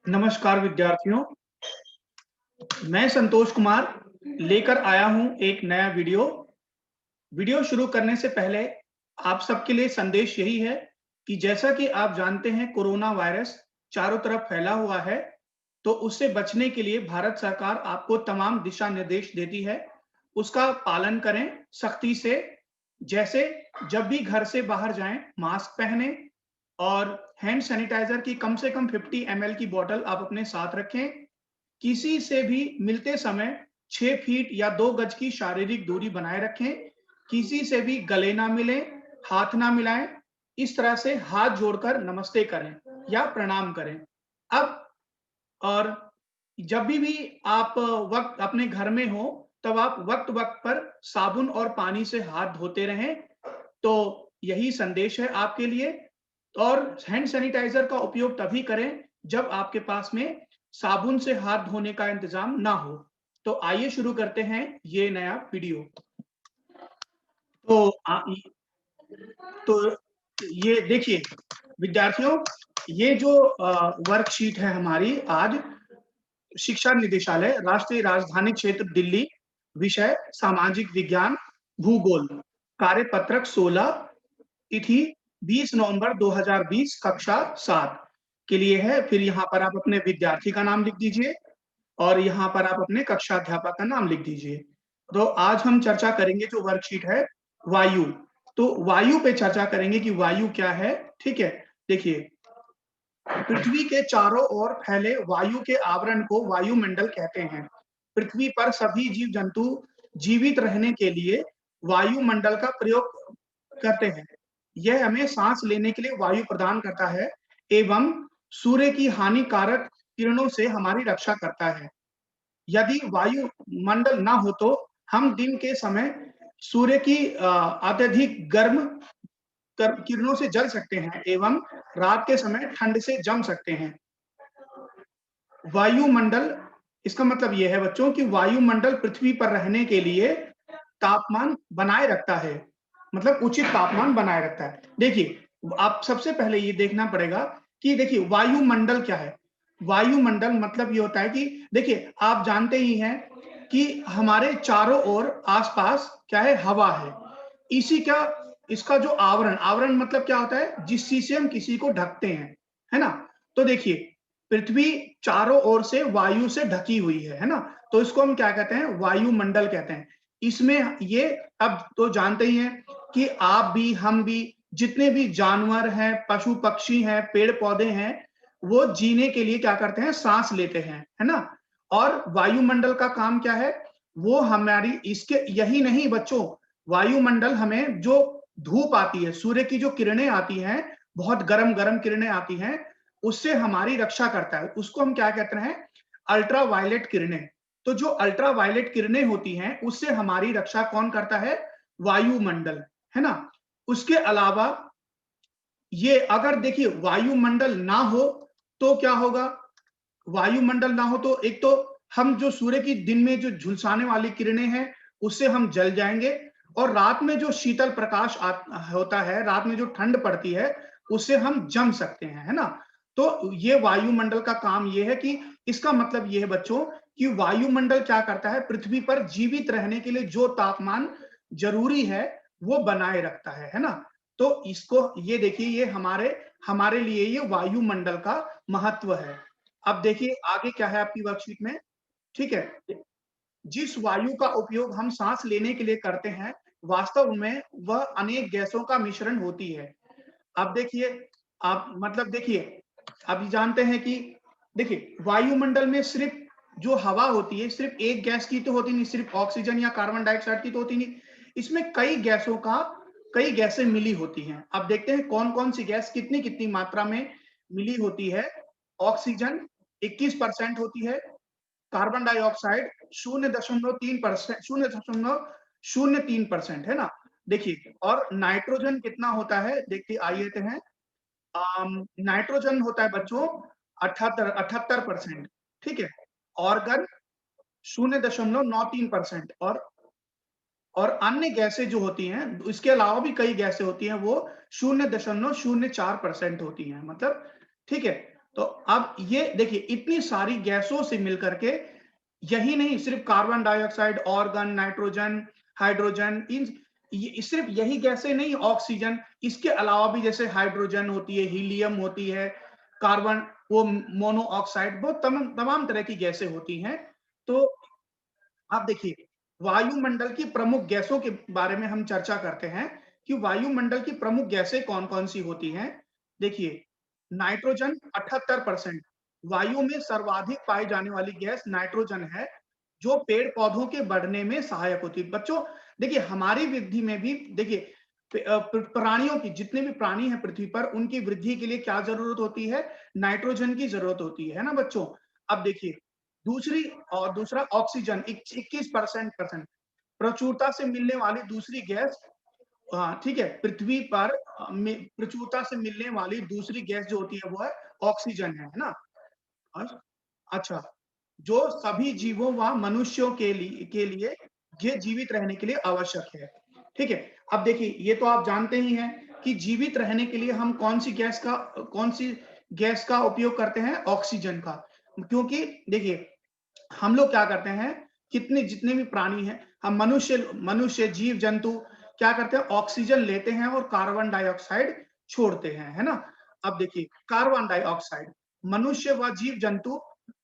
नमस्कार विद्यार्थियों, मैं संतोष कुमार लेकर आया हूं एक नया वीडियो। वीडियो शुरू करने से पहले आप सबके लिए संदेश यही है कि जैसा कि आप जानते हैं कोरोना वायरस चारों तरफ फैला हुआ है, तो उससे बचने के लिए भारत सरकार आपको तमाम दिशा निर्देश देती है। उसका पालन करें सख्ती से। जैसे जब भी घर से बाहर जाएं मास्क पहने और हैंड सैनिटाइजर की कम से कम 50 ml की बोतल आप अपने साथ रखें। किसी से भी मिलते समय 6 फीट या 2 गज की शारीरिक दूरी बनाए रखें। किसी से भी गले ना मिलें, हाथ ना मिलाएं। इस तरह से हाथ जोड़कर नमस्ते करें या प्रणाम करें। अब और जब भी आप वक्त अपने घर में हो, तब आप वक्त-वक्त पर साबुन और पानी से हाथ धोते रहें। तो यही संदेश है आपके लिए। और हैंड सैनिटाइजर का उपयोग तभी करें जब आपके पास में साबुन से हाथ धोने का इंतजाम ना हो। तो आइए शुरू करते हैं ये नया वीडियो। तो तो ये देखिए विद्यार्थियों, ये जो वर्कशीट है हमारी आज, शिक्षा निदेशालय, राष्ट्रीय राजधानी क्षेत्र दिल्ली, विषय सामाजिक विज्ञान, भूगोल, कार्यपत्रक 16, तिथि 20 नवंबर 2020, कक्षा 7 के लिए है। फिर यहाँ पर आप अपने विद्यार्थी का नाम लिख दीजिए और यहाँ पर आप अपने कक्षा अध्यापक का नाम लिख दीजिए। तो आज हम चर्चा करेंगे जो वर्कशीट है वायु। तो वायु पे चर्चा करेंगे कि वायु क्या है। ठीक है, देखिए पृथ्वी के चारों ओर फैले वायु के आवरण को वायुमंडल कहते हैं। पृथ्वी पर सभी जीव जंतु जीवित रहने के लिए वायुमंडल का प्रयोग करते हैं। यह हमें सांस लेने के लिए वायु प्रदान करता है एवं सूर्य की हानिकारक किरणों से हमारी रक्षा करता है। यदि वायुमंडल ना हो तो हम दिन के समय सूर्य की अत्यधिक गर्म किरणों से जल सकते हैं एवं रात के समय ठंड से जम सकते हैं। वायुमंडल, इसका मतलब यह है बच्चों कि वायुमंडल पृथ्वी पर रहने के लिए तापमान बनाए रखता है, मतलब उचित तापमान बनाए रखता है। देखिए, आप सबसे पहले ये देखना पड़ेगा कि देखिए वायुमंडल क्या है। वायुमंडल मतलब ये होता है कि देखिए आप जानते ही हैं कि हमारे चारों ओर आसपास क्या है, हवा है। इसी का इसका जो आवरण, आवरण मतलब क्या होता है, जिस चीज से हम किसी को ढकते हैं, है ना। तो देखिए पृथ्वी चारों ओर से वायु से ढकी हुई है ना। तो इसको हम क्या कहते हैं, वायुमंडल कहते हैं। इसमें ये अब तो जानते ही हैं कि आप भी हम भी जितने भी जानवर हैं, पशु पक्षी हैं, पेड़ पौधे हैं, वो जीने के लिए क्या करते हैं, सांस लेते हैं, है ना। और वायुमंडल का काम क्या है, वो हमारी इसके यही नहीं बच्चों, वायुमंडल हमें जो धूप आती है, सूर्य की जो किरणें आती हैं, बहुत गरम गरम किरणें आती हैं, उससे हमारी रक्षा करता है। उसको हम क्या कहते हैं, अल्ट्रा वायलेट किरणें। तो जो अल्ट्रा वायलेट किरणें होती हैं उससे हमारी रक्षा कौन करता है, वायुमंडल, है ना। उसके अलावा ये अगर देखिए वायुमंडल ना हो तो क्या होगा, वायुमंडल ना हो तो एक तो हम जो सूर्य की दिन में जो झुलसाने वाली किरणें हैं उससे हम जल जाएंगे, और रात में जो शीतल प्रकाश होता है, रात में जो ठंड पड़ती है उससे हम जम सकते हैं, है ना। तो ये वायुमंडल का काम ये है कि इसका मतलब ये है बच्चों कि वायुमंडल क्या करता है, पृथ्वी पर जीवित रहने के लिए जो तापमान जरूरी है वो बनाए रखता है ना। तो इसको ये देखिए, ये हमारे हमारे लिए ये वायुमंडल का महत्व है। अब देखिए आगे क्या है आपकी वर्कशीट में। ठीक है, जिस वायु का उपयोग हम सांस लेने के लिए करते हैं, वास्तव में वह अनेक गैसों का मिश्रण होती है। अब देखिए, आप मतलब देखिए, अभी जानते हैं कि देखिए वायुमंडल में सिर्फ जो हवा होती है, सिर्फ एक गैस की तो होती नहीं, सिर्फ ऑक्सीजन या कार्बन डाइऑक्साइड की तो होती नहीं। इसमें कई गैसें मिली होती हैं। अब देखते हैं कौन कौन सी गैस कितनी कितनी मात्रा में मिली होती है। ऑक्सीजन 21% होती है, कार्बन डाइऑक्साइड 0.3%, 0.03% है ना। देखिए और नाइट्रोजन कितना होता है, देखिए आइए लेते हैं। नाइट्रोजन होता है बच्चों 78%। ठीक है, ऑर्गन 0.93%। और अन्य गैसें जो होती हैं, इसके अलावा भी कई गैसें होती हैं, वो 0.04% होती हैं, मतलब ठीक है। तो अब ये देखिए इतनी सारी गैसों से मिलकर के, यही नहीं सिर्फ carbon dioxide, argon, nitrogen, hydrogen, इन ये सिर्फ यही गैसें नहीं, ऑक्सीजन, इसके अलावा भी जैसे हाइड्रोजन होती है, हीलियम होती है, कार्बन, वो मोनोऑक्साइड, बहुत तमाम तमाम तरह की गैसें होती हैं। तो आप देखिए, वायुमंडल की प्रमुख गैसों के बारे में हम चर्चा करते हैं कि वायुमंडल की प्रमुख गैसें कौन-कौन सी होती हैं। देखिए, नाइट्रोजन 78%, वायु में सर्वाधिक पाई जाने वाली गैस नाइट्रोजन है, जो पेड़-पौधों के बढ़ने में सहायक होती है। बच्चों, देखिए हमारी वृद्धि में भी देखिए प्राणियों की, जितने भी प्राणी हैं पृथ्वी पर, उनकी वृद्धि के लिए क्या ज़रूरत होती है? नाइट्रोजन की ज़रूरत होती है ना बच्चों? अब देखिए, दूसरी और दूसरा ऑक्सीजन 21% परसेंट प्रचुरता से मिलने वाली दूसरी गैस, ठीक है, पृथ्वी पर में प्रचुरता से मिलने वाली दूसरी गैस जो होती है वो है ऑक्सीजन है ना? और अच्छा, जो सभी जीवों व मनुष्यों के लिए ये जीवित रहने के लिए आवश्यक है। ठीक है? अब देखिए, ये तो आप जानते ही हैं कि जीवित रहने के लिए हम कौन-सी गैस का उपयोग करते हैं? ऑक्सीजन का। क्योंकि देखिए, हम लोग क्या करते हैं, कितने जितने भी प्राणी हैं, हम मनुष्य, जीव-जंतु क्या करते हैं? ऑक्सीजन लेते हैं और कार्बन डाइऑक्साइड छोड़ते हैं, है ना? अब देखिए, कार्बन डाइऑक्साइड, मनुष्य व जीव-जंतु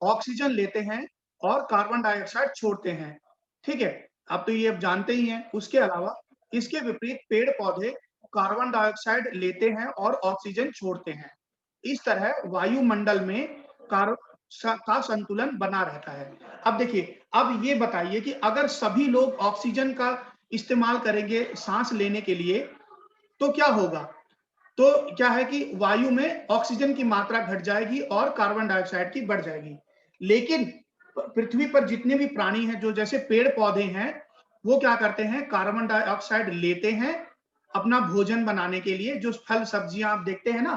ऑक्सीजन लेते हैं और कार्बन डाइऑक्साइड छोड़ते हैं, ठीक है? आप तो ये अब जानते ही हैं। उसके अलावा इसके विपरीत पेड़-पौधे कार्बन डाइऑक्साइड लेते हैं और ऑक्सीजन छोड़ते हैं। इस तरह वायुमंडल में कार का संतुलन बना रहता है। अब देखिए, अब ये बताइए कि अगर सभी लोग ऑक्सीजन का इस्तेमाल करेंगे सांस लेने के लिए, तो क्या होगा? तो क्या है कि वायु में ऑक्सीजन की मात्रा घट जाएगी और कार्बन डाइऑक्साइड की बढ़ जाएगी। लेकिन पृथ्वी पर जितने भी प्राणी हैं, जो जैसे पेड़-पौधे हैं, वो क्या करते हैं? कार्बन डाइऑक्साइड लेते हैं अपना भोजन बनाने के लिए। जो फल सब्जियां आप देखते हैं ना,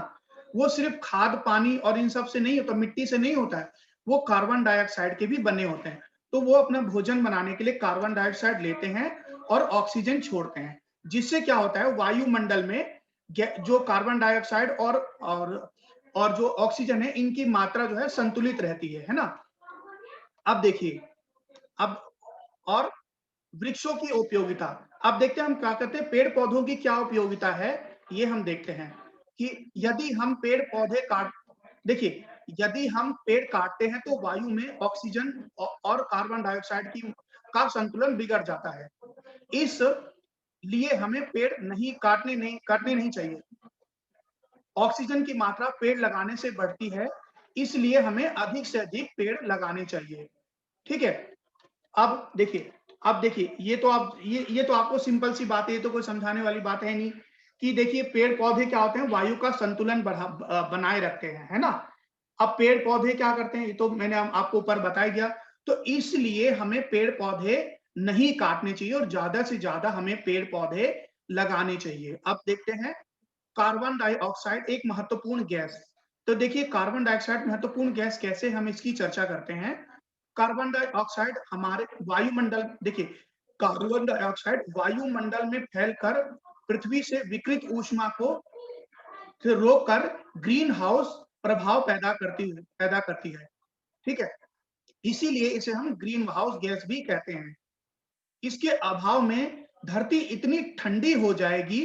वो सिर्फ खाद, पानी और इन सब से नहीं होता, मिट्टी से नहीं होता है, वो कार्बन डाइऑक्साइड के भी बने होते हैं। तो वो अपना भोजन बनाने के लिए कार्बन डाइऑक्साइड लेते हैं और ऑक्सीजन छोड़ते हैं, जिससे क्या होता है, वायुमंडल में जो कार्बन डाइऑक्साइड और जो ऑक्सीजन है, इनकी मात्रा जो है संतुलित रहती है ना? अब देखिए, अब और वृक्षों की उपयोगिता। अब देखते हैं हम क्या करते हैं, पेड़-पौधों की क्या उपयोगिता है, ये हम देखते हैं कि यदि हम पेड़-पौधे काट देखिए, यदि हम पेड़ काटते हैं तो वायु में ऑक्सीजन और कार्बन डाइऑक्साइड की का संतुलन बिगड़ जाता है। इसलिए हमें पेड़ नहीं काटने नहीं चाहिए। ऑक्सीजन की मात्रा पेड़ लगाने से बढ़ती है, इसलिए हमें अधिक से अधिक पेड़ लगाने चाहिए। ठीक है? अब देखिए, ये तो आपको सिंपल सी बात है, ये तो कोई समझाने वाली बात है नहीं कि देखिए, पेड़-पौधे क्या होते हैं, वायु का संतुलन बनाए रखते हैं, है ना? अब पेड़-पौधे क्या करते हैं, ये तो मैंने आपको ऊपर बता ही दिया। तो इसलिए हमें पेड़-पौधे नहीं काटने चाहिए और ज़्यादा से ज़्यादा हमें पेड़-पौधे लगाने चाहिए। अब देखते हैं, कार्बन डाइऑक्साइड एक महत्वपूर्ण गैस। तो देखिए, कार्बन डाइऑक्साइड महत्वपूर्ण गैस कैसे, हम इसकी चर्चा करते हैं। कार्बन डाइऑक्साइड हमारे वायुमंडल देखिए, कार्बन डाइऑक्साइड वायुमंडल में फैलकर पृथ्वी से विकृत ऊष्मा को फिर रोककर ग्रीन हाउस प्रभाव पैदा करती है, ठीक है? इसीलिए इसे हम ग्रीन हाउस गैस भी कहते हैं। इसके अभाव में धरती इतनी ठंडी हो जाएगी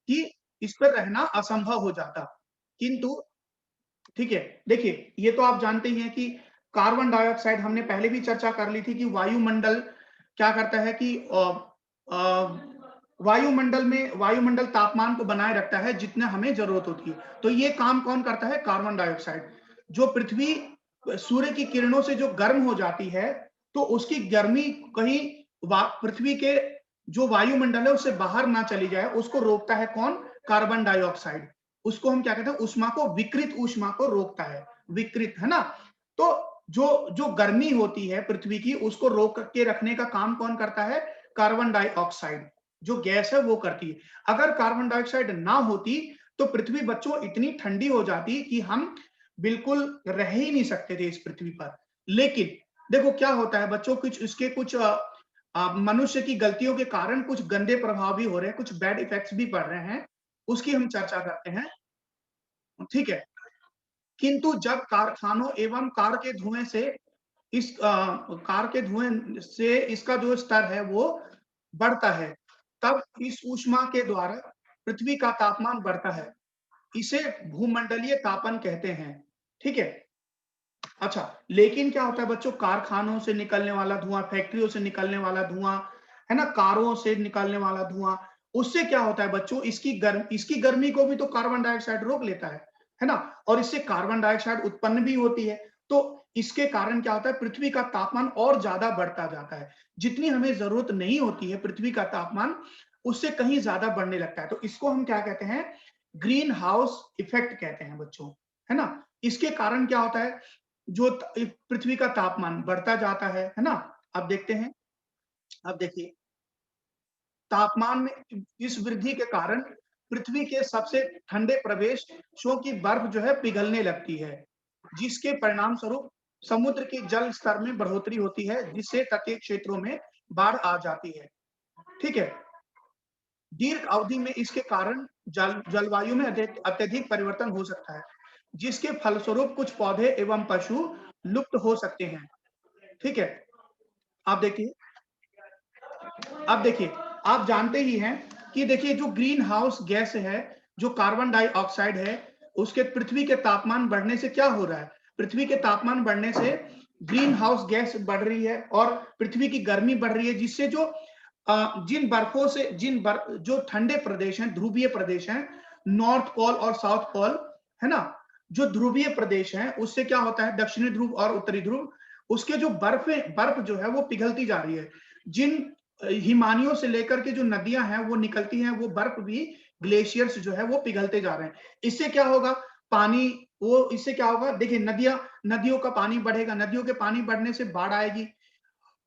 कि इस पर रहना असंभव हो जाता। किंतु ठीक है, देखिए, ये तो आप जानते ही हैं कि कार्बन डाइऑक्साइड, हमने पहले भी चर्चा कर ली थी कि वायुमंडल क्या करता है कि वायुमंडल तापमान को बनाए रखता है जितना हमें जरूरत होती है। तो ये काम कौन करता है? Carbon dioxide. जो पृथ्वी सूर्य की किरणों से जो गर्म हो जाती है, तो उसकी गर्मी कहीं पृथ्वी के जो वायुमंडल है उससे बाहर ना चली जाए, उसको रोकता है कौन? Carbon dioxide. उसको हम क्या कहते हैं? ऊष्मा को, विकृत ऊष्मा को रोकता है। विकृत, है ना? तो जो जो गर्मी होती है पृथ्वी की, उसको रोक के रखने का काम कौन करता है? कार्बन डाइऑक्साइड जो गैस है वो करती है। अगर कार्बन डाइऑक्साइड ना होती, तो पृथ्वी बच्चों इतनी ठंडी हो जाती कि हम बिल्कुल रह ही नहीं सकते थे इस पृथ्वी पर। लेकिन देखो क्या होता है बच्चों, कुछ मनुष्य की गलतियों के कारण कुछ गंदे प्रभाव भी हो रहे हैं, कुछ बैड इफेक्ट्स भी पड़ रहे हैं, उसकी हम चर्चा करते हैं। ठीक है? किंतु जब कारखानों एवं कार के धुएं से कार के धुएं से इसका जो स्तर है वो बढ़ता है, तब इस ऊष्मा के द्वारा पृथ्वी का तापमान बढ़ता है। इसे भूमंडलीय तापन कहते हैं। ठीक है? अच्छा, लेकिन क्या होता है बच्चों, कारखानों से निकलने वाला धुआं, फैक्ट्रियों से निकलने वाला धुआं, है ना? कारों से निकलने वाला धुआं, उससे क्या होता है बच्चों, इसकी गर्मी को भी तो कार्बन डाइऑक्साइड रोक लेता है ना? और इससे कार्बन डाइऑक्साइड उत्पन्न भी होती है। तो इसके कारण क्या होता है, पृथ्वी का तापमान और ज्यादा बढ़ता जाता है। जितनी हमें जरूरत नहीं होती है पृथ्वी का तापमान, उससे कहीं ज्यादा बढ़ने लगता है। तो इसको हम क्या कहते हैं, ग्रीन हाउस इफेक्ट कहते हैं बच्चों, है ना? इसके कारण क्या होता है, जो पृथ्वी का तापमान बढ़ता जाता है ना? अब देखते हैं, अब देखिए, तापमान में इस वृद्धि के कारण पृथ्वी के सबसे ठंडे प्रदेशों की बर्फ जो है पिघलने लगती है, जिसके परिणाम स्वरूप समुद्र के जल स्तर में बढ़ोतरी होती है, जिससे तटीय क्षेत्रों में बाढ़ आ जाती है। ठीक है? दीर्घ अवधि में इसके कारण जलवायु में अत्यधिक परिवर्तन हो सकता है, जिसके फलस्वरूप कुछ पौधे एवं पशु लुप्त हो सकते हैं। ठीक है? आप देखिए, अब देखिए, आप जानते ही हैं कि देखिए जो ग्रीन हाउस गैस है, जो कार्बन डाइऑक्साइड है, उसके पृथ्वी के तापमान बढ़ने से क्या हो रहा है? पृथ्वी के तापमान बढ़ने से ग्रीन हाउस गैस बढ़ रही है और पृथ्वी की गर्मी बढ़ रही है, जिससे जो जिन बर्फों से जो ठंडे प्रदेश हैं, ध्रुवीय प्रदेश हैं, नॉर्थ पोल और साउथ पोल, है ना? जो ध्रुवीय प्रदेश हैं, उससे क्या होता है, दक्षिणी ध्रुव और उत्तरी ध्रुव, उसके जो बर्फ जो है वो पिघलती जा रही है। जिन हिमानियों से लेकर के जो नदियां हैं वो निकलती हैं, वो बर्फ भी, ग्लेशियर्स जो है वो पिघलते जा रहे हैं। इससे क्या होगा, पानी, वो इससे क्या होगा, देखिए, नदियों का पानी बढ़ेगा, नदियों के पानी बढ़ने से बाढ़ आएगी,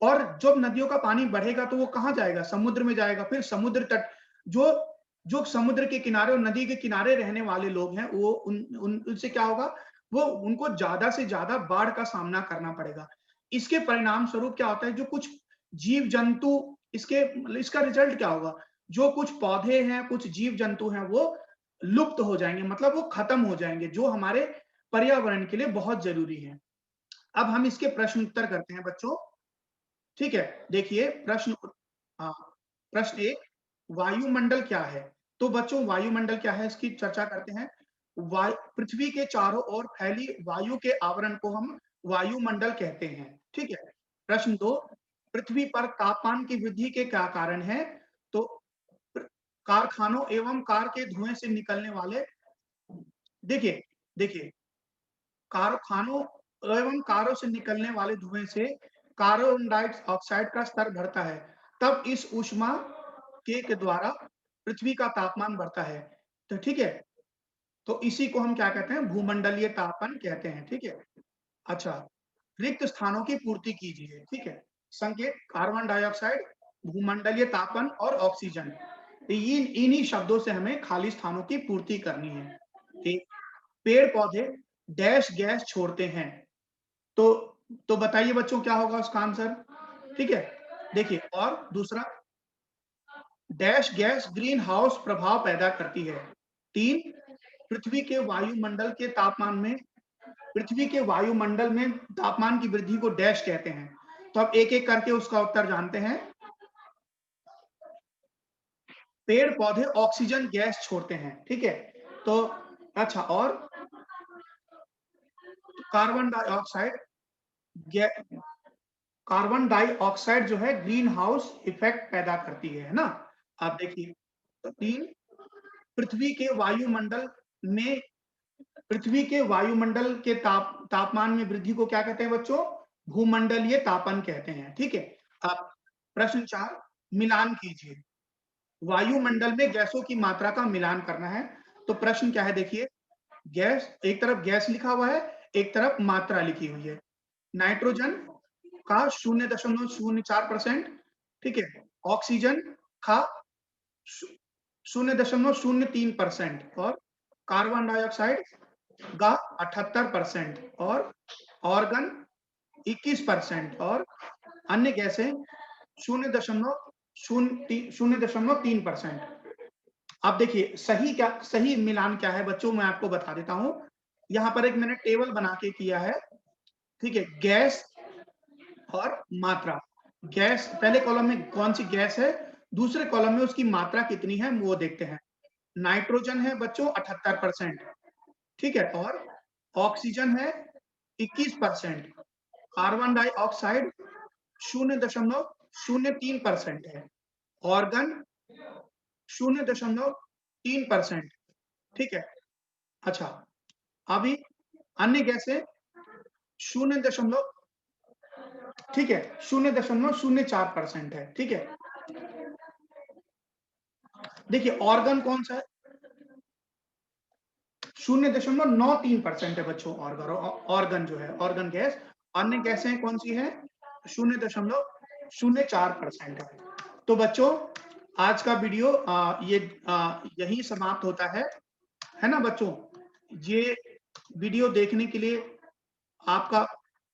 और जब नदियों का पानी बढ़ेगा तो वो कहाँ जाएगा, समुद्र में जाएगा। फिर समुद्र तट, जो जो समुद्र के किनारे और नदी के किनारे रहने वाले लोग हैं, वो उनसे क्या होगा, वो उनको ज्यादा से ज्यादा बाढ़ का सामना करना पड़ेगा। इसके परिणाम स्वरूप क्या होता है, जो कुछ जीव जंतु, इसका रिजल्ट क्या होगा, जो कुछ पौधे हैं, कुछ जीव जंतु हैं, वो लुप्त हो जाएंगे, मतलब वो खत्म हो जाएंगे, जो हमारे पर्यावरण के लिए बहुत जरूरी है। अब हम इसके प्रश्न उत्तर करते हैं बच्चों। ठीक है? देखिए प्रश्न, हाँ, प्रश्न 1, वायुमंडल क्या है? तो बच्चों, वायुमंडल क्या है इसकी चर्चा करते हैं। पृथ्वी के चारों ओर फैली वायु के आवरण को हम वायुमंडल कहते हैं। ठीक है? प्रश्न 2, पृथ्वी पर तापमान की वृद्धि के क्या कारण है? तो कारखानों एवं कार के धुएं से निकलने वाले, देखिए देखिए, कारखानों एवं कारों से निकलने वाले धुएं से कार्बन डाइऑक्साइड का स्तर बढ़ता है, तब इस ऊष्मा के द्वारा पृथ्वी का तापमान बढ़ता है। तो ठीक है, तो इसी को हम क्या कहते हैं, भूमंडलीय तापन कहते हैं। ठीक है? अच्छा, रिक्त स्थानों की पूर्ति कीजिए। ठीक है? संकेत, कार्बन डाइऑक्साइड, भूमंडलीय तापन और ऑक्सीजन, इन्हीं शब्दों से हमें खाली स्थानों की पूर्ति करनी है। ठीक, पेड़ पौधे डैश गैस छोड़ते हैं, तो बताइए बच्चों क्या होगा उसका आंसर। ठीक है? देखिए, और दूसरा, डैश गैस ग्रीन हाउस प्रभाव पैदा करती है। 3, पृथ्वी के वायुमंडल के तापमान में पृथ्वी के वायुमंडल में तापमान की वृद्धि को डैश कहते हैं। तो अब एक एक करके उसका उत्तर जानते हैं। पेड़ पौधे ऑक्सीजन गैस छोड़ते हैं। ठीक है? तो अच्छा, और कार्बन डाइऑक्साइड, कार्बन डाइऑक्साइड जो है ग्रीन हाउस इफेक्ट पैदा करती है ना? आप देखिए, तो 3, पृथ्वी के वायुमंडल में पृथ्वी के वायुमंडल के तापमान में वृद्धि को क्या कहते हैं बच्चों, भूमंडलीय तापन कहते हैं। ठीक है? अब प्रश्न 4, मिलान कीजिए। वायुमंडल में गैसों की मात्रा का मिलान करना है। तो प्रश्न क्या है, देखिए, गैस, एक तरफ गैस लिखा हुआ है, एक तरफ मात्रा लिखी हुई है। नाइट्रोजन का 0.04%, ठीक है? ऑक्सीजन का 0.03%, और कार्बन डाइऑक्साइड का 78%, और ऑर्गन 21%, और अन्य गैसें 0.03%। अब देखिए, सही मिलान क्या है बच्चों, मैं आपको बता देता हूं। यहाँ पर एक मैंने टेबल बना के किया है, ठीक है, गैस और मात्रा। गैस पहले कॉलम में कौन सी गैस है, दूसरे कॉलम में उसकी मात्रा कितनी है वो देखते हैं। नाइट्रोजन है बच्चों 78%, ठीक है, और ऑक्सीजन है 21%, कार्बन डाइऑक्साइड 0.03% है, ऑर्गन 0.3%, ठीक है। अच्छा, अभी अन्य गैसें 0 ठीक है, 0.04% है, ठीक है। देखिए ऑर्गन कौन सा है, 0.93% है बच्चों, ऑर्गन जो है, ऑर्गन गैस। अन्य गैसें कौन सी है, 0.04% है। तो बच्चों आज का वीडियो यही समाप्त होता है ना बच्चों। ये वीडियो देखने के लिए आपका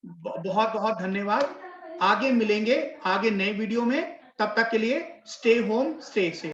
बहुत बहुत धन्यवाद। आगे मिलेंगे आगे नए वीडियो में, तब तक के लिए स्टे होम स्टे सेफ।